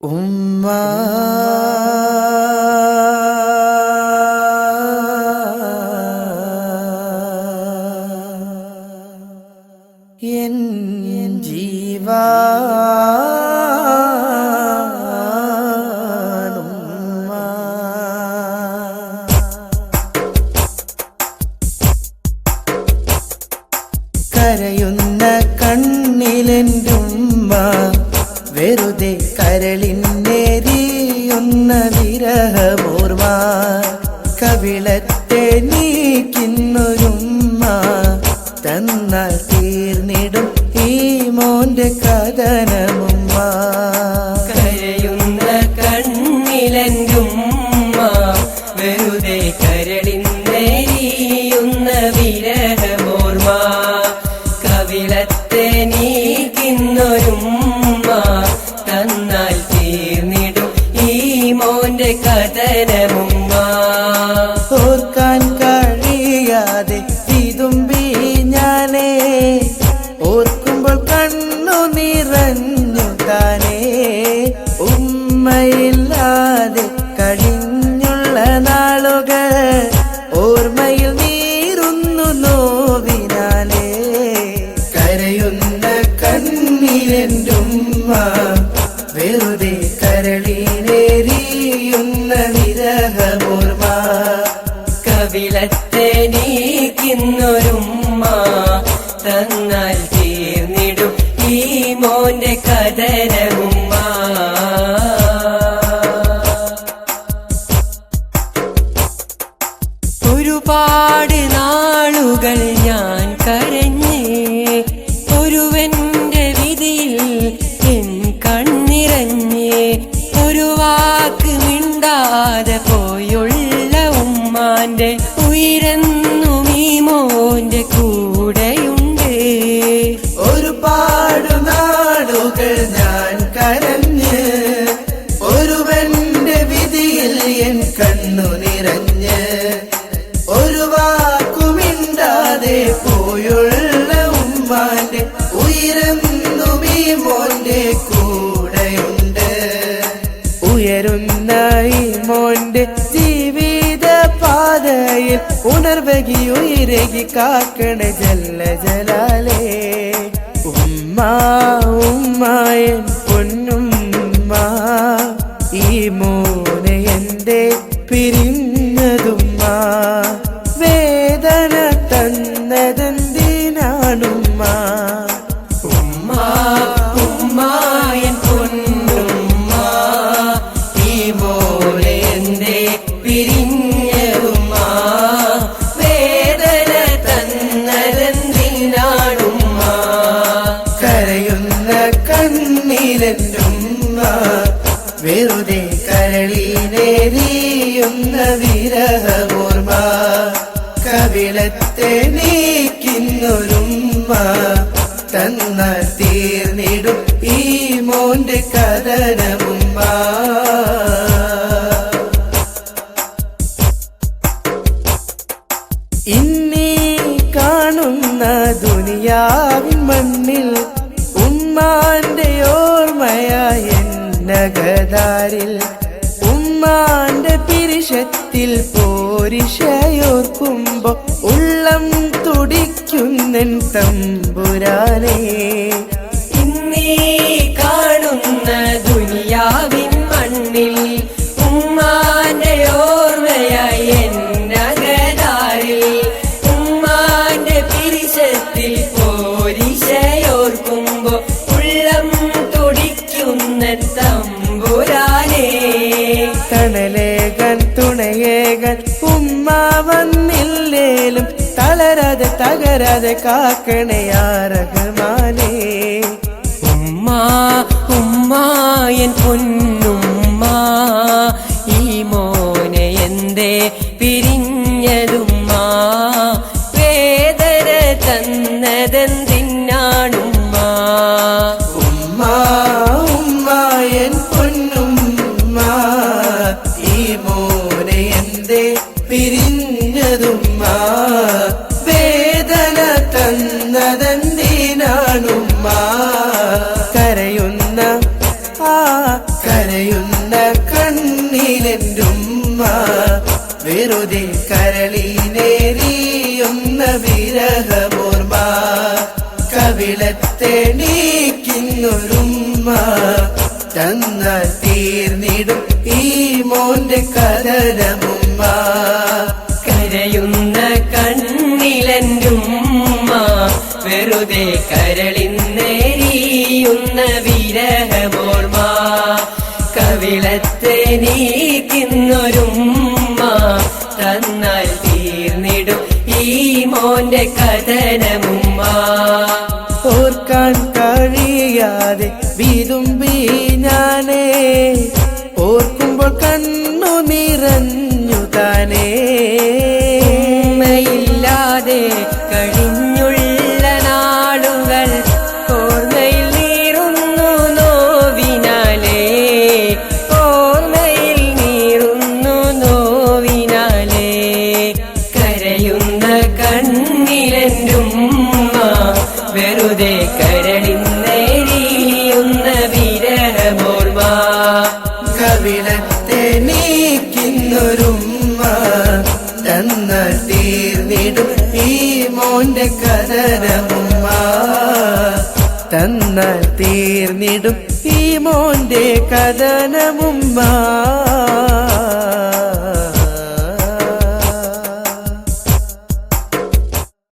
ഉമ്മ എൻ ജീവാനുമ്മ കരയുന്ന കണ്ണിലെന്റുമ്മ വെറുതെ കരളിന്നേരിയുന്ന വിരഹമോർമ്മ കവിളത്തെ നീക്കിന്നൊരുമ്മ തന്നാൽ തീർന്നിടും ഈ മോന്റെ കഥനമുമ്മ കരയുന്ന കണ്ണിലെന്റുമ്മ വെറുതെ കരളിന്നേരിയുന്ന വിരഹമോർമ്മ കവിളത്തെ നീക്കിന്നൊരുമ്മ തന്നാൽ തീർന്നിടും ഈ മോന്റെ കഥനമുമ്മ ഓർക്കാൻ കഴിയാതെ വിതുമ്പി ഞാനേ ഓർക്കുമ്പോൾ കണ്ണു നിറഞ്ഞു താനേ ഉമ്മയില്ലാതെ കഴിഞ്ഞുള്ള നാളുകൾ ഓർമ്മയിൽ നീറുന്നു നോവിനാലേ കരയുന്ന കണ്ണിലെന്റുമ്മ വെറുതെ കരളിനേരിയുന്ന വിരഹമോർമ്മ കവിളത്തെ നീക്കിന്നൊരുമ്മ തന്നാൽ തീർന്നിടും ഈ മോന്റെ കഥനമുമ്മ ഒരുപാട് നാളുകൾ ഞാൻ കരഞ്ഞേ ഒരുവന്റെ വിധിയിൽ എൻ കണ്ണിറഞ്ഞേ ഒരു വാക്ക് മിണ്ടാതെ പോയുള്ള ഉമ്മാന്റെ ഉയരെന്നും ഈ മോന്റെ കൂടെയുണ്ട് ഒരുപാട് നാളുകൾ ഞാൻ കരഞ്ഞ് ഒരുവന്റെ വിധിയിൽ എൻ കണ്ണു നിറഞ്ഞ് ഒരു വാക്കുമിണ്ടാതെ പോയുള്ള ഉമ്മാന്റെ ഉയരെന്നും ഈ മോന്റെ കൂടെയുണ്ട് ഉയരുന്ന ഈ മോന്റെ ജീവിത പാതയിൽ ഉണർവകി ഉയരകി കാക്കണ ജല്ല ജലാലേ ഉമ്മ ഉമ്മായൻ പൊന്നുമ്മ ഈ മോനെ എന്റെ പിരിഞ്ഞതുമ്മ വേദന തന്നതെന്തിനാണുമ്മ ഉമ്മ ഉമ്മായൻ പൊന്നുമ്മ ഈ മോനെ എന്തേ പിരിഞ്ഞതുമ്മ വേദന തന്നതെന്തിനാണുമ്മ കരയുന്ന കണ്ണിലെന്റുമ്മ വെറുതെ കരളിനേരിയുന്ന വിരഹമോർമ്മ കവിളത്തെ നീക്കിന്നൊരുമ്മ തന്നാൽ തീർന്നിടും ഈ മോന്റെ കഥനമുമ്മ ഇന്നീ കാണുന്ന ദുനിയാവിൻ മണ്ണിൽ ഉമ്മാന്റെ ഓർമ്മയായ നഗതാരിൽ ഉമ്മാന്റെ പിരിശത്തിൽ പോരിശയോർക്കുമ്പോ ഉള്ളം തുടിക്കുന്നൻ തമ്പുരാനേ ഇന്നീ കാണുന്ന ദുനിയാവിൻ മണ്ണിൽ ഉമ്മാന്റെ ഓർമ്മയായ നഗതാരിൽ ഉമ്മാന്റെ പിരിശത്തിൽ പോരിശയോർക്കുമ്പോ ഉള്ളം തുടിക്കുന്ന തമ്പുരാനേ തണലേകൻ തുണയേകൻ ഉമ്മ വന്നില്ലേലും തളരാതെ തകരാതെ കാക്കണയാ റഹ്മാനേ ഉമ്മ ഉമ്മായൻ പൊന്നുമ്മ ഈ മോനെ എന്തേ പിരിഞ്ഞതുമ്മ വേദന തന്നതെന്തിനാണുമ്മ ഉമ്മ ഉമ്മായൻ പൊന്നുമ്മ ഈ മോനെ എന്തേ പിരിഞ്ഞതുമ്മ വേദന തന്നതെന്തിനാണുമ്മ കരയുന്ന കരയുന്ന കണ്ണിലെന്റുമ്മ വെറുതെ കരളിനേറിയുന്ന വിരഹമോർമ്മ കവിളത്തെ നീക്കുന്നൊരുമ്മ തന്നാൽ തീർന്നിടും ഈ മോന്റെ കഥനമുമ്മ കരയുന്ന കണ്ണിലെന്റുമ്മ വെറുതെ കരളിന്നേരിയുന്ന വിരഹമോർമ്മ കവിളത്തെ നീക്കുന്നൊരുമ്മ തന്നാൽ തീർന്നിടും ഈ മോന്റെ കഥനമുമ്മ ഓർക്കാൻ കഴിയാതെ വിതുമ്പി ഞാനേ ഓർക്കുമ്പോൾ കണ്ണു നിറഞ്ഞു താനേ ഓർമ്മയില്ലാതെ കഴിഞ്ഞുള്ള നാളുകൾ ഓർമ്മയിൽ നീറുന്നു നോവിനാലേ ഓർമ്മയിൽ നീറുന്നു നോവിനാലേ കരയുന്ന കണ്ണിലെന്റുമ്മ വെറുതെ കരളിന്നേരിയുന്ന വിരഹമോർമ്മ കവിളത്തെ നീക്കുന്നൊരുമ്മ തന്നാൽ തീർന്നിടും ഈ മോന്റെ കഥനമുമ്മ തന്നാൽ തീർന്നിടും ഈ മോന്റെ കഥനമുമ്മ